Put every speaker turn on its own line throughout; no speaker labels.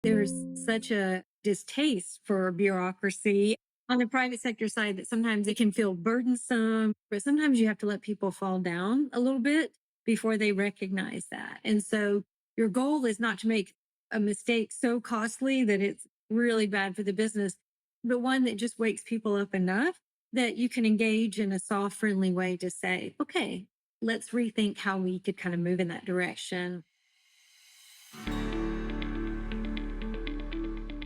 there's such a distaste for bureaucracy on the private sector side that sometimes it can feel burdensome, but sometimes you have to let people fall down a little bit before they recognize that. And so your goal is not to make a mistake so costly that it's really bad for the business, but one that just wakes people up enough that you can engage in a soft, friendly way to say, okay, let's rethink how we could kind of move in that direction.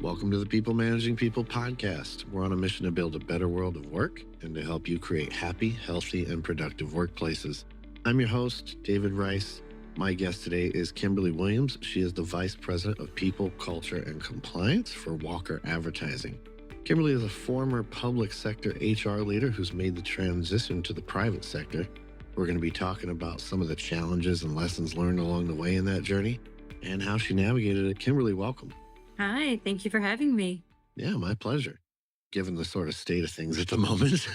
Welcome to the People Managing People podcast. We're on a mission to build a better world of work and to help you create happy, healthy, and productive workplaces. I'm your host, David Rice. My guest today is Kimberly Williams. She is the Vice President of People, Culture, and Compliance for Walker Advertising. Kimberly is a former public sector HR leader who's made the transition to the private sector. We're going to be talking about some of the challenges and lessons learned along the way in that journey and how she navigated it. Kimberly, welcome.
Hi, thank you for having me.
Yeah, my pleasure. Given the sort of state of things at the moment,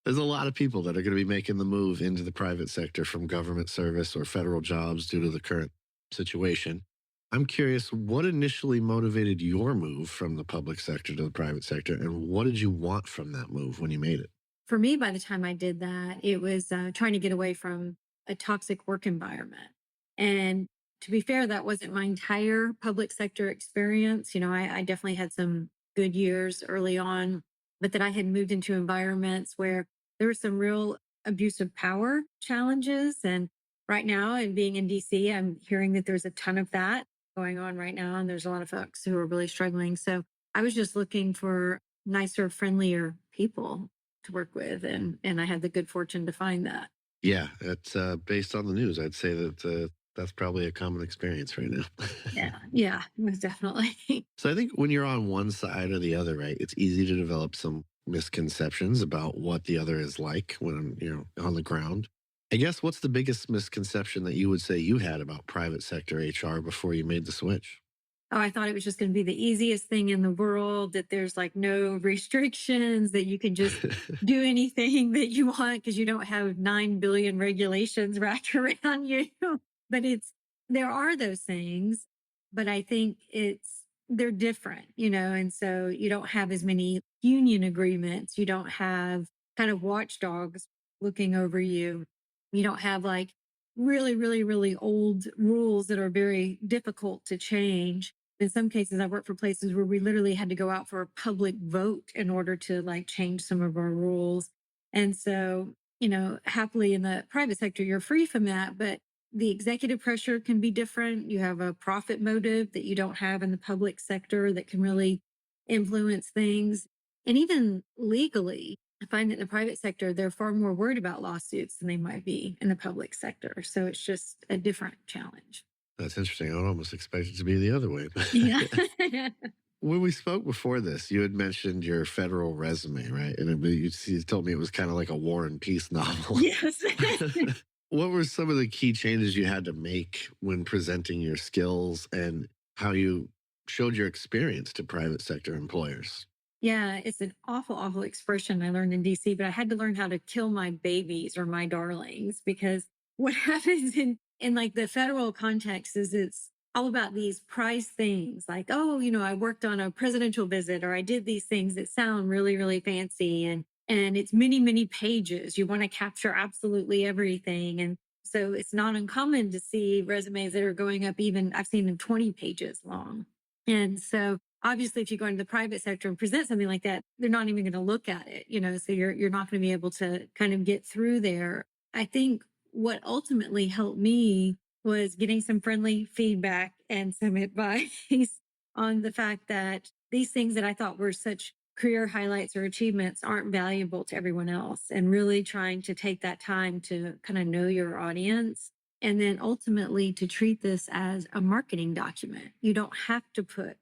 there's a lot of people that are going to be making the move into the private sector from government service or federal jobs due to the current situation. I'm curious, what initially motivated your move from the public sector to the private sector, and what did you want from that move when you made it?
For me, by the time I did that, it was trying to get away from a toxic work environment. And to be fair, that wasn't my entire public sector experience. You know, I definitely had some good years early on, but that I had moved into environments where there were some real abuse of power challenges. And right now, and being in DC, I'm hearing that there's a ton of that going on right now. And there's a lot of folks who are really struggling. So I was just looking for nicer, friendlier people to work with. And I had the good fortune to find that.
Yeah, it's based on the news. I'd say that that's probably a common experience right now.
Yeah, most definitely.
So I think when you're on one side or the other, right, it's easy to develop some misconceptions about what the other is like when you're on the ground. I guess what's the biggest misconception that you would say you had about private sector HR before you made the switch?
Oh, I thought it was just going to be the easiest thing in the world, that there's like no restrictions, that you can just do anything that you want because you don't have 9 billion regulations wrapped around you. But there are those things, but I think they're different, and so you don't have as many union agreements. You don't have kind of watchdogs looking over you. You don't have like really, really, really old rules that are very difficult to change. In some cases, I worked for places where we literally had to go out for a public vote in order to like change some of our rules. And so, happily in the private sector, you're free from that, but the executive pressure can be different. You have a profit motive that you don't have in the public sector that can really influence things. And even legally, I find that in the private sector, they're far more worried about lawsuits than they might be in the public sector. So it's just a different challenge.
That's interesting. I would almost expect it to be the other way.
Yeah.
When we spoke before this, you had mentioned your federal resume, right? And you told me it was kind of like a War and Peace novel.
Yes.
What were some of the key changes you had to make when presenting your skills and how you showed your experience to private sector employers?
Yeah, it's an awful, awful expression I learned in DC, but I had to learn how to kill my babies or my darlings, because what happens in like the federal context is it's all about these prize things like, oh, I worked on a presidential visit, or I did these things that sound really, really fancy. And it's many, many pages. You want to capture absolutely everything. And so it's not uncommon to see resumes that are going up, even I've seen them 20 pages long. And so obviously, if you go into the private sector and present something like that, they're not even going to look at it, so you're not going to be able to kind of get through there. I think what ultimately helped me was getting some friendly feedback and some advice on the fact that these things that I thought were such career highlights or achievements aren't valuable to everyone else, and really trying to take that time to kind of know your audience. And then ultimately to treat this as a marketing document. You don't have to put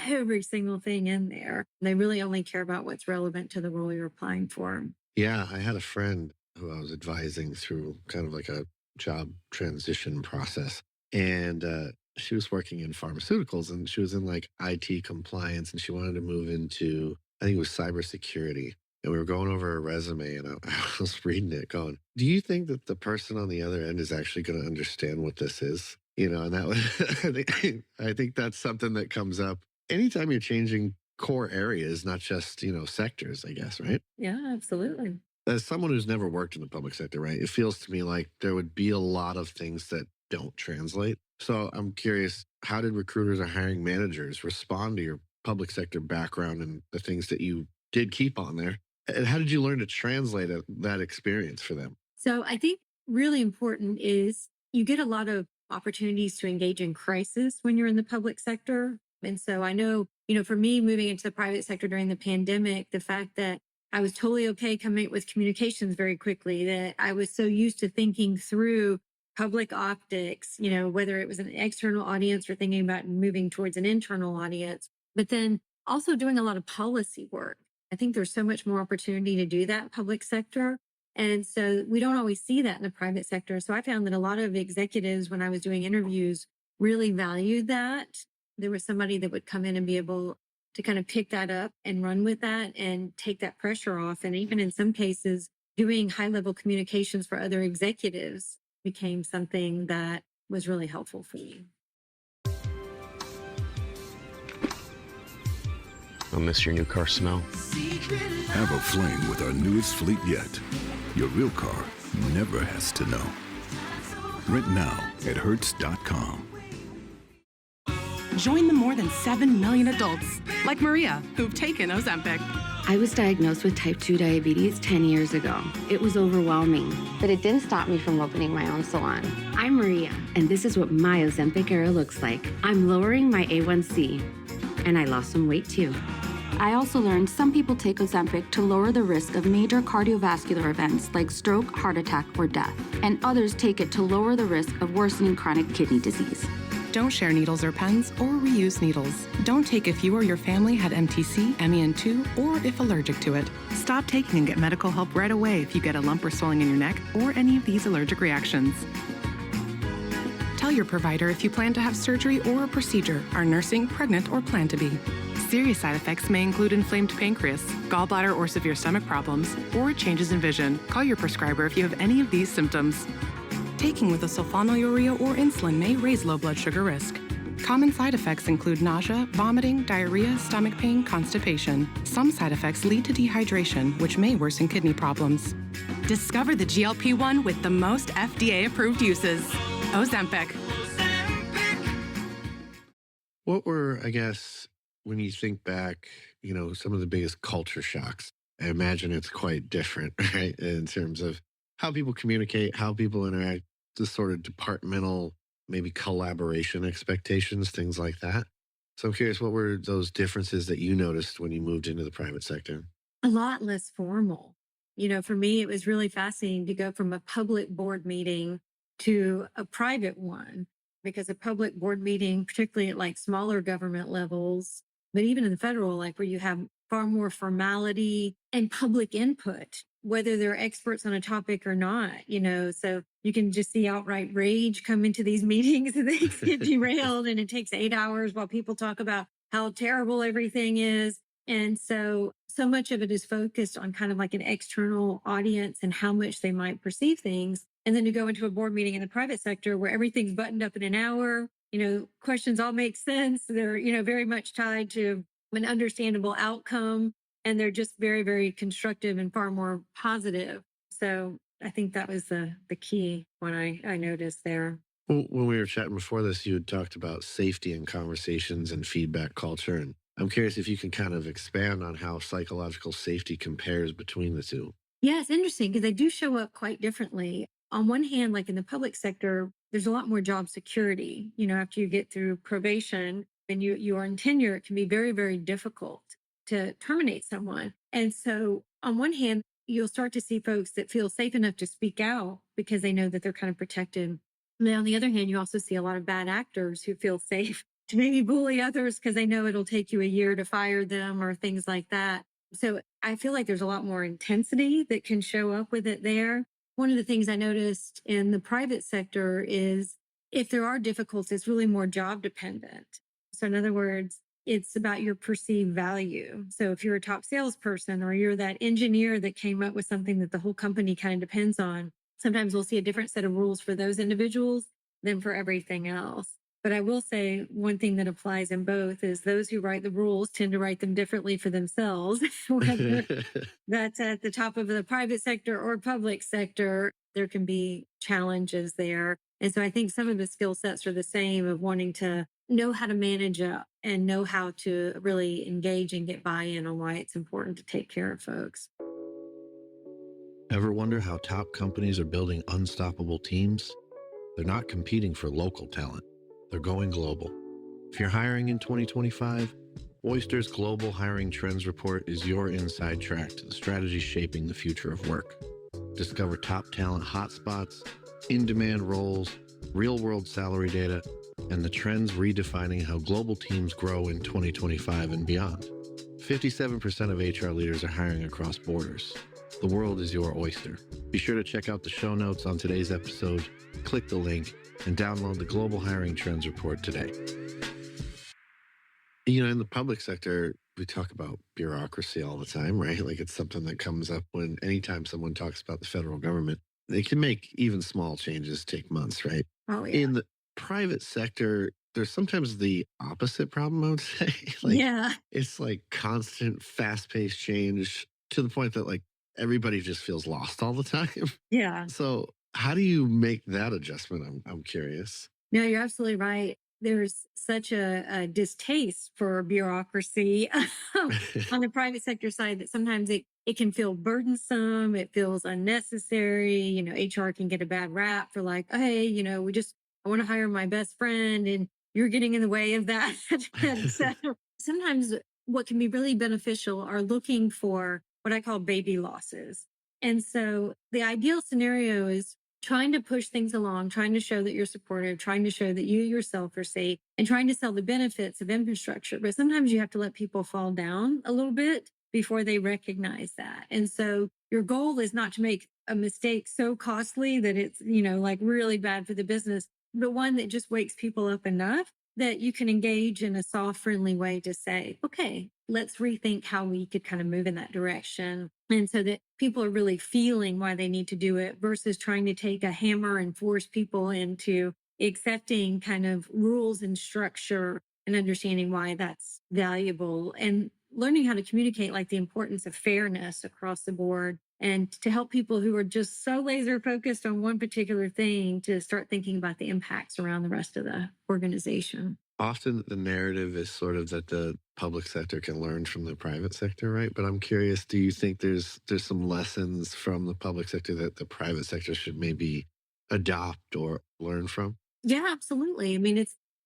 every single thing in there. They really only care about what's relevant to the role you're applying for.
Yeah, I had a friend who I was advising through kind of like a job transition process. And she was working in pharmaceuticals, and she was in like IT compliance, and she wanted to move into, I think it was cybersecurity. And we were going over her resume, and I was reading it going, do you think that the person on the other end is actually going to understand what this is? And that was, I think that's something that comes up. anytime you're changing core areas, not just, sectors, I guess, right?
Yeah, absolutely.
As someone who's never worked in the public sector, right, it feels to me like there would be a lot of things that don't translate. So I'm curious, how did recruiters or hiring managers respond to your public sector background and the things that you did keep on there? And how did you learn to translate that experience for them?
So I think really important is you get a lot of opportunities to engage in crisis when you're in the public sector. And so I know, for me moving into the private sector during the pandemic, the fact that I was totally okay coming up with communications very quickly, that I was so used to thinking through public optics, whether it was an external audience or thinking about moving towards an internal audience, but then also doing a lot of policy work. I think there's so much more opportunity to do that in public sector. And so we don't always see that in the private sector. So I found that a lot of executives, when I was doing interviews, really valued that. There was somebody that would come in and be able to kind of pick that up and run with that and take that pressure off. And even in some cases, doing high level communications for other executives became something that was really helpful for me.
I'll miss your new car smell.
Have a flame with our newest fleet yet. Your real car never has to know. Rent now at Hertz.com.
Join the more than 7 million adults, like Maria, who've taken Ozempic.
I was diagnosed with type 2 diabetes 10 years ago. It was overwhelming, but it didn't stop me from opening my own salon. I'm Maria, and this is what my Ozempic era looks like. I'm lowering my A1C, and I lost some weight too.
I also learned some people take Ozempic to lower the risk of major cardiovascular events like stroke, heart attack, or death, and others take it to lower the risk of worsening chronic kidney disease.
Don't share needles or pens or reuse needles. Don't take if you or your family had MTC, MEN2, or if allergic to it. Stop taking and get medical help right away if you get a lump or swelling in your neck or any of these allergic reactions. Tell your provider if you plan to have surgery or a procedure, are nursing, pregnant, or plan to be. Serious side effects may include inflamed pancreas, gallbladder or severe stomach problems, or changes in vision. Call your prescriber if you have any of these symptoms. Taking with a sulfonylurea or insulin may raise low blood sugar risk. Common side effects include nausea, vomiting, diarrhea, stomach pain, constipation. Some side effects lead to dehydration, which may worsen kidney problems. Discover the GLP-1 with the most FDA-approved uses. Ozempic.
What were, I guess, when you think back, some of the biggest culture shocks? I imagine it's quite different, right? In terms of how people communicate, how people interact, the sort of departmental, maybe collaboration expectations, things like that. So I'm curious, what were those differences that you noticed when you moved into the private sector?
A lot less formal. For me, it was really fascinating to go from a public board meeting to a private one, because a public board meeting, particularly at like smaller government levels, but even in the federal, like where you have far more formality and public input, whether they're experts on a topic or not, so you can just see outright rage come into these meetings and things get derailed and it takes 8 hours while people talk about how terrible everything is. And so much of it is focused on kind of like an external audience and how much they might perceive things. And then to go into a board meeting in the private sector where everything's buttoned up in an hour, questions all make sense. They're, very much tied to an understandable outcome. And they're just very, very constructive and far more positive. So I think that was the key when I noticed there.
Well, when we were chatting before this, you had talked about safety in conversations and feedback culture. And I'm curious if you can kind of expand on how psychological safety compares between the two.
Yeah, it's interesting because they do show up quite differently. On one hand, like in the public sector, there's a lot more job security. After you get through probation and you are in tenure, it can be very, very difficult to terminate someone. And so on one hand, you'll start to see folks that feel safe enough to speak out because they know that they're kind of protected. And then on the other hand, you also see a lot of bad actors who feel safe to maybe bully others because they know it'll take you a year to fire them or things like that. So I feel like there's a lot more intensity that can show up with it there. One of the things I noticed in the private sector is if there are difficulties, it's really more job dependent. So in other words, it's about your perceived value. So if you're a top salesperson or you're that engineer that came up with something that the whole company kind of depends on, sometimes we'll see a different set of rules for those individuals than for everything else. But I will say one thing that applies in both is those who write the rules tend to write them differently for themselves, whether that's at the top of the private sector or public sector. There can be challenges there. And so I think some of the skill sets are the same of wanting to know how to manage up and know how to really engage and get buy-in on why it's important to take care of folks.
Ever wonder how top companies are building unstoppable teams? They're not competing for local talent. They're going global. If you're hiring in 2025, Oyster's Global Hiring Trends Report is your inside track to the strategies shaping the future of work. Discover top talent hotspots, in-demand roles, real-world salary data, and the trends redefining how global teams grow in 2025 and beyond. 57% of HR leaders are hiring across borders. The world is your oyster. Be sure to check out the show notes on today's episode, click the link, and download the Global Hiring Trends Report today. You know, in the public sector, we talk about bureaucracy all the time, right? Like it's something that comes up when anytime someone talks about the federal government, they can make even small changes take months, right?
Oh, yeah.
In the private sector, there's sometimes the opposite problem, I would say.
Yeah.
It's like constant, fast-paced change to the point that like everybody just feels lost all the time.
Yeah.
So how do you make that adjustment? I'm curious.
No, you're absolutely right. There's such a distaste for bureaucracy on the private sector side that sometimes it can feel burdensome. It feels unnecessary. You know, HR can get a bad rap for like, hey, you know, I want to hire my best friend and you're getting in the way of that. And so sometimes what can be really beneficial are looking for what I call baby losses. And so the ideal scenario is trying to push things along, trying to show that you're supportive, trying to show that you yourself are safe, and trying to sell the benefits of infrastructure. But sometimes you have to let people fall down a little bit before they recognize that. And so your goal is not to make a mistake so costly that it's, you know, like really bad for the business, but one that just wakes people up enough that you can engage in a soft, friendly way to say, okay, let's rethink how we could kind of move in that direction. And so that people are really feeling why they need to do it versus trying to take a hammer and force people into accepting kind of rules and structure and understanding why that's valuable and learning how to communicate like the importance of fairness across the board and to help people who are just so laser focused on one particular thing to start thinking about the impacts around the rest of the organization.
Often the narrative is sort of that the public sector can learn from the private sector, right? But I'm curious, do you think there's some lessons from the public sector that the private sector should maybe adopt or learn from?
Yeah, absolutely. I mean,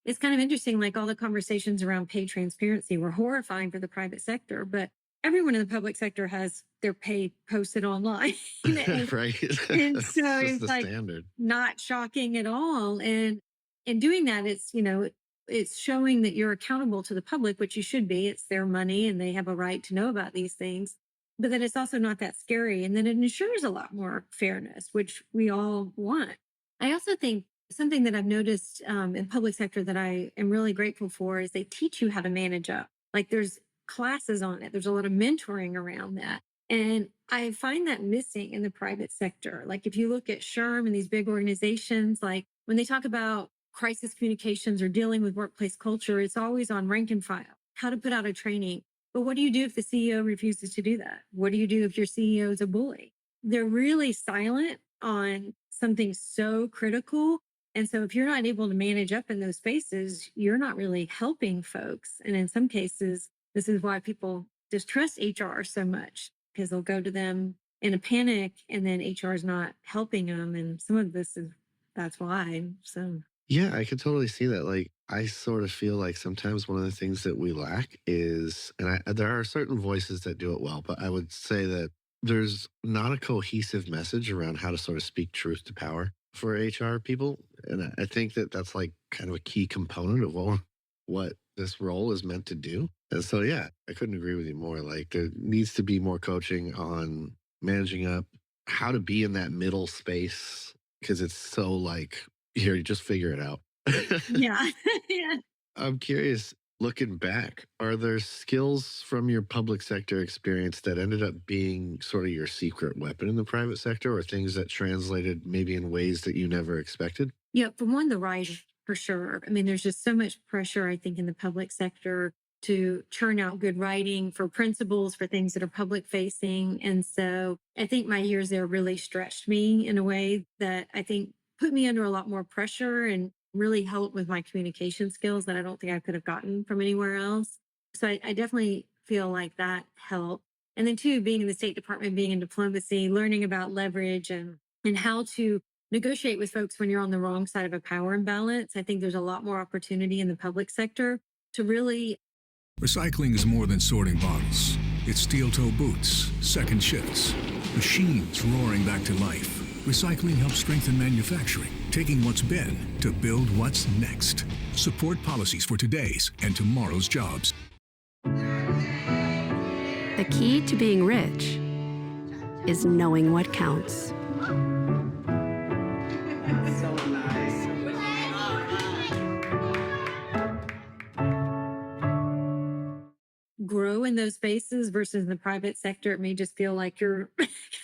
it's kind of interesting, like all the conversations around pay transparency were horrifying for the private sector, but everyone in the public sector has their pay posted online. and,
Right.
and so
It's
it's
the
like
standard.
not shocking at all. And in doing that, it's, you know, it's showing that you're accountable to the public, which you should be. It's their money and they have a right to know about these things. But then it's also not that scary. And then it ensures a lot more fairness, which we all want. I also think something that I've noticed in public sector that I am really grateful for is they teach you how to manage up. Like there's classes on it. There's a lot of mentoring around that. And I find that missing in the private sector. Like if you look at SHRM and these big organizations, like when they talk about crisis communications or dealing with workplace culture, it's always on rank and file, how to put out a training. But what do you do if the CEO refuses to do that? What do you do if your CEO is a bully? They're really silent on something so critical. And so if you're not able to manage up in those spaces, you're not really helping folks. And in some cases, this is why people distrust HR so much because they'll go to them in a panic and then HR is not helping them. And some of this is, that's why. So.
Yeah, I could totally see that. Like, I sort of feel like sometimes one of the things that we lack is, and there are certain voices that do it well, but I would say that there's not a cohesive message around how to sort of speak truth to power for HR people. And I think that that's like kind of a key component of what this role is meant to do. And so, yeah, I couldn't agree with you more. Like, there needs to be more coaching on managing up, how to be in that middle space, because it's so like, here, you just figure it out.
Yeah. Yeah.
I'm curious, looking back, are there skills from your public sector experience that ended up being sort of your secret weapon in the private sector or things that translated maybe in ways that you never expected?
Yeah. For one, the writing. for sure. I mean, there's just so much pressure, I think, in the public sector to churn out good writing for principles, for things that are public facing. And so I think my years there really stretched me in a way that I think put me under a lot more pressure and really helped with my communication skills that I don't think I could have gotten from anywhere else. So I definitely feel like that helped. And then too, being in the State Department, being in diplomacy, learning about leverage and how to negotiate with folks when you're on the wrong side of a power imbalance. I think there's a lot more opportunity in the public sector to really.
Recycling is more than sorting bottles. It's steel-toe boots, second shifts, machines roaring back to life. Recycling helps strengthen manufacturing, taking what's been to build what's next. Support policies for today's and tomorrow's jobs.
The key to being rich is knowing what counts.
So nice.
Grow in those spaces versus in the private sector, it may just feel like you're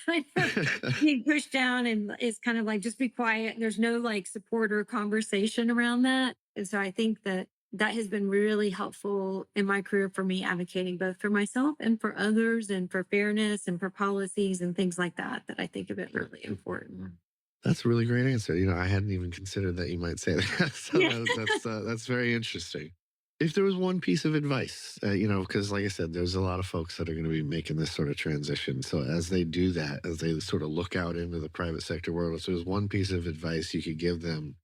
kind of being pushed down and it's kind of like, just be quiet. There's no like support or conversation around that. And so I think that has been really helpful in my career for me, advocating both for myself and for others and for fairness and for policies and things like that I think have been really important.
That's a really great answer. I hadn't even considered that you might say that. So
Yeah.
that's very interesting. If there was one piece of advice, because like I said, there's a lot of folks that are going to be making this sort of transition. So as they do that, as they sort of look out into the private sector world, if there was one piece of advice you could give them,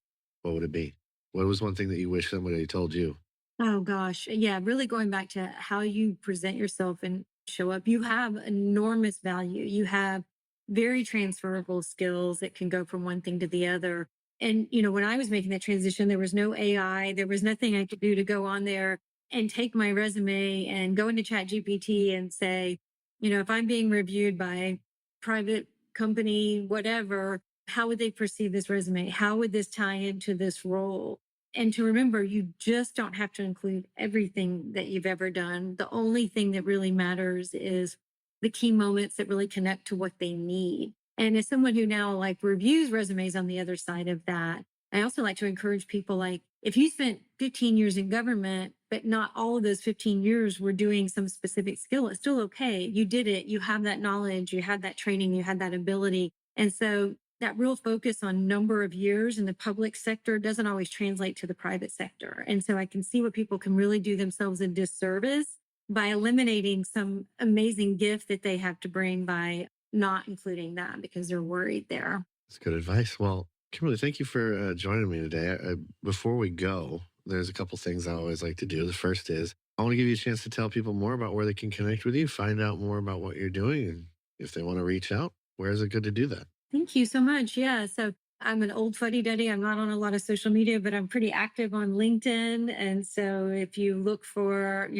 what would it be? What was one thing that you wish somebody told you?
Oh gosh. Yeah. Really going back to how you present yourself and show up. You have enormous value. You have very transferable skills that can go from one thing to the other. And, when I was making that transition, there was no AI. There was nothing I could do to go on there and take my resume and go into Chat GPT and say, if I'm being reviewed by a private company, whatever, how would they perceive this resume? How would this tie into this role? And to remember, you just don't have to include everything that you've ever done. The only thing that really matters is the key moments that really connect to what they need. And as someone who now like reviews resumes on the other side of that, I also like to encourage people, like, if you spent 15 years in government, but not all of those 15 years were doing some specific skill, it's still okay. You did it. You have that knowledge, you had that training, you had that ability. And so that real focus on number of years in the public sector doesn't always translate to the private sector. And so I can see where people can really do themselves a disservice by eliminating some amazing gift that they have to bring by not including that because they're worried there.
That's good advice. Well, Kimberly, thank you for joining me today. Before we go, there's a couple things I always like to do. The first is I want to give you a chance to tell people more about where they can connect with you, find out more about what you're doing, and if they want to reach out, where is it good to do that?
Thank you so much. Yeah. So I'm an old fuddy-duddy. I'm not on a lot of social media, but I'm pretty active on LinkedIn. And so if you look for,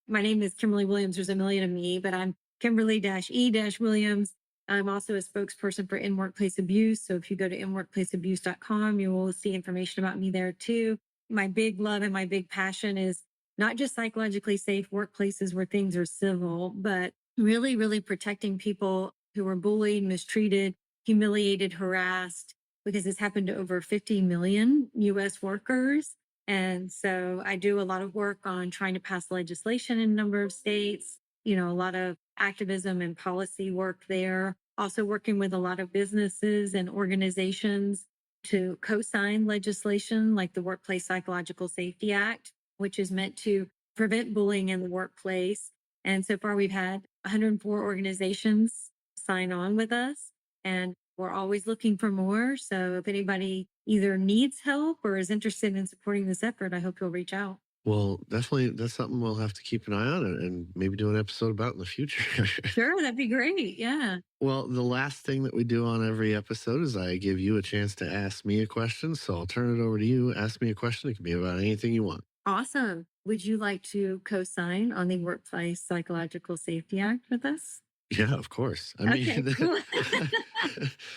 my name is Kimberly Williams. There's a million of me, but I'm Kimberly-E-Williams. I'm also a spokesperson for In Workplace Abuse. So if you go to inworkplaceabuse.com, you will see information about me there too. My big love and my big passion is not just psychologically safe workplaces where things are civil, but really, really protecting people who are bullied, mistreated, humiliated, harassed, because it's happened to over 50 million US workers. And so I do a lot of work on trying to pass legislation in a number of states, a lot of activism and policy work there. Also working with a lot of businesses and organizations to co-sign legislation like the Workplace Psychological Safety Act, which is meant to prevent bullying in the workplace. And so far we've had 104 organizations sign on with us, and we're always looking for more. So if anybody either needs help or is interested in supporting this effort, I hope you'll reach out.
Well, definitely that's something we'll have to keep an eye on and maybe do an episode about in the future.
Sure, that'd be great. Yeah.
Well, the last thing that we do on every episode is I give you a chance to ask me a question. So I'll turn it over to you. Ask me a question. It can be about anything you want.
Awesome. Would you like to co-sign on the Workplace Psychological Safety Act with us?
Yeah, of course.
Okay, cool.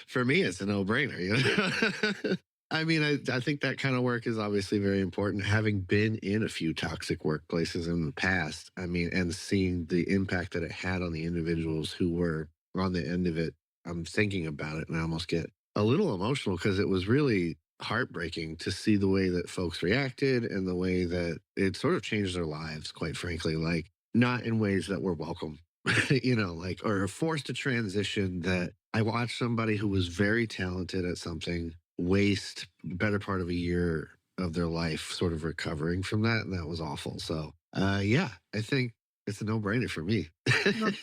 For me, it's a no-brainer. I mean, I think that kind of work is obviously very important. Having been in a few toxic workplaces in the past, and seeing the impact that it had on the individuals who were on the end of it, I'm thinking about it and I almost get a little emotional because it was really heartbreaking to see the way that folks reacted and the way that it sort of changed their lives, quite frankly, like not in ways that were welcome, like, or forced a transition that I watched somebody who was very talented at something waste better part of a year of their life sort of recovering from that. And that was awful. So, yeah, I think it's a no-brainer for me.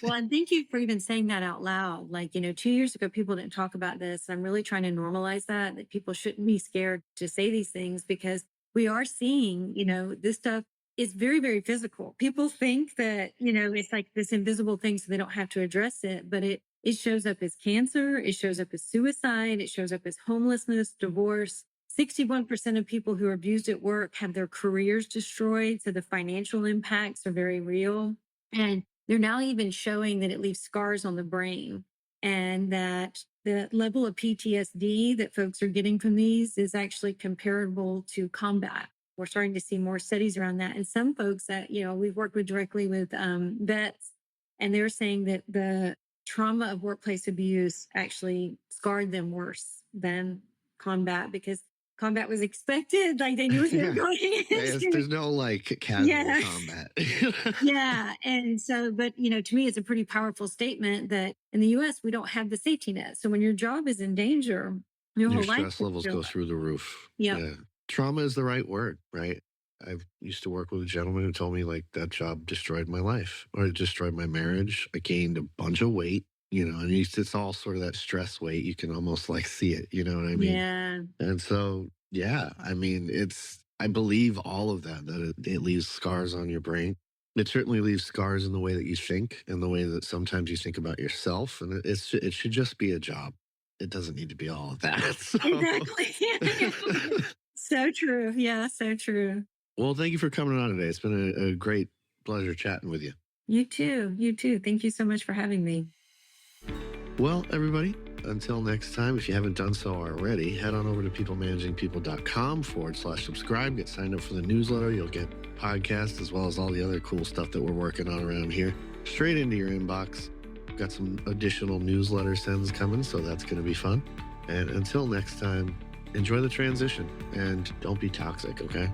Well, and thank you for even saying that out loud. Like, 2 years ago, people didn't talk about this. I'm really trying to normalize that people shouldn't be scared to say these things because we are seeing, this stuff is very, very physical. People think that, it's like this invisible thing, so they don't have to address it, but it shows up as cancer. It shows up as suicide. It shows up as homelessness, divorce. 61% of people who are abused at work have their careers destroyed. So the financial impacts are very real. And they're now even showing that it leaves scars on the brain and that the level of PTSD that folks are getting from these is actually comparable to combat. We're starting to see more studies around that. And some folks that, we've worked with directly with vets, and they're saying that the trauma of workplace abuse actually scarred them worse than combat because combat was expected. Like they knew what they were going into.
There's no like casual combat.
Yeah. And so, but to me, it's a pretty powerful statement that in the US, we don't have the safety net. So when your job is in danger, your whole life
stress levels go through the roof.
Yep.
Yeah. Trauma is the right word, right? I used to work with a gentleman who told me like that job destroyed my life or it destroyed my marriage. I gained a bunch of weight, and it's all sort of that stress weight. You can almost like see it, you know what I mean?
Yeah.
And so, yeah, I mean, I believe all of that it leaves scars on your brain. It certainly leaves scars in the way that you think and the way that sometimes you think about yourself. And it should just be a job. It doesn't need to be all of that. So.
Exactly. So true. Yeah, so true.
Well, thank you for coming on today. It's been a great pleasure chatting with you.
You too. You too. Thank you so much for having me.
Well, everybody, until next time, if you haven't done so already, head on over to peoplemanagingpeople.com/subscribe. Get signed up for the newsletter. You'll get podcasts as well as all the other cool stuff that we're working on around here straight into your inbox. Got some additional newsletter sends coming, so that's going to be fun. And until next time, enjoy the transition and don't be toxic, okay?